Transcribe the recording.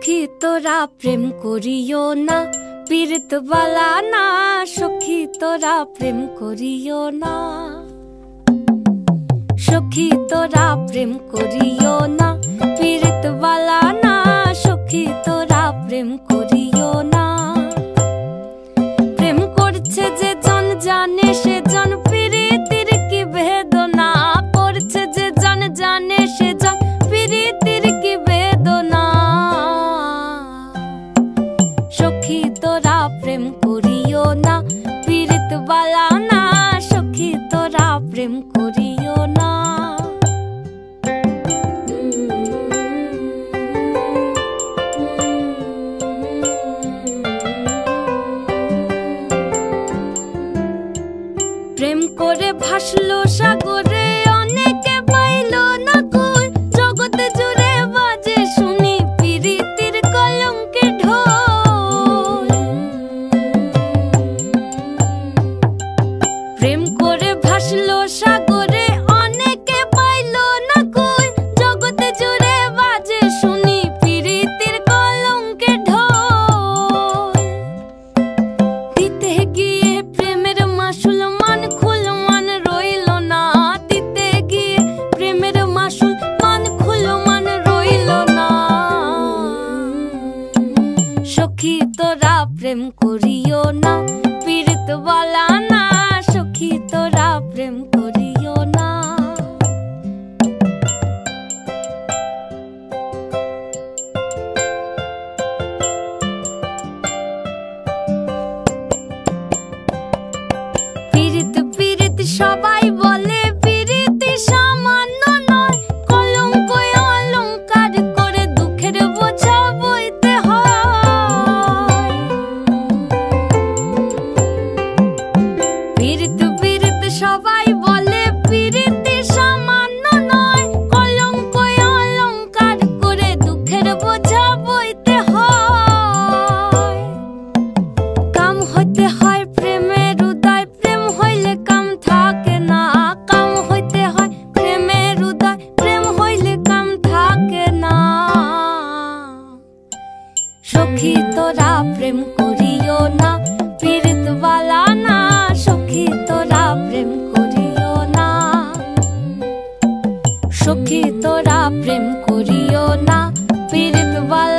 সখী তোরা প্রেম করিও না, পীড়িত বালা না। সখী তোরা প্রেম করিও না, সখী তোরা প্রেম করিও না, পীড়িত বালা না। সখী তোরা প্রেম করিও না। প্রেম করছে যে জন জানে সে জন পীড়িতির কি বেদনা। করছে যে জন জানে সে জন পীড়িতির কি বেদনা। সখী তোরা প্রেম করিও না, পীড়িত বালা না। সখী তোরা প্রেম করিও না। প্রেম করে ভাসলো সাগরে, অনেকে পাইল না কই। জগতে জুড়ে বাজে শুনি পীড়িতির কলঙ্কের ঢোল। প্রেম করে ভাসলো সাগরে, অনেকে পাইল না কই। জগতে জুড়ে বাজে শুনি পীড়িতির কলঙ্কের ঢোল। দিতে গিয়ে প্রেমের মাসুল মান খুল মান রইল না। দিতে গিয়ে প্রেমের মাসুল মান খুল মান রইল না। সখী তোরা প্রেম করিও না, পীড়িত বালা না। সখী তোরা প্রেম করিও না। পীড়িত পীড়িত সবাই বলে, পীড়িতি সামান্য নয়। কলঙ্ক অলঙ্কার করে দুঃখের বোঝা বইতে হয়। পীড়িত পীড়িত সবাই বলে, পীড়িতি সামান্য নয়। কলঙ্ক অলঙ্কার করে দুঃখের বোঝা বইতে হয়। কাম হইতে হয় প্রেমের উদয়, প্রেম হইলে কাম থাকে না। কাম হইতে হয় প্রেমের উদয়, প্রেম হইলে কাম থাকে না। সখী তোরা প্রেম করিও না, পীড়িত বালা না। সখী তোরা প্রেম করিও না, সখী তোরা প্রেম করিও না, পীড়িত বালা।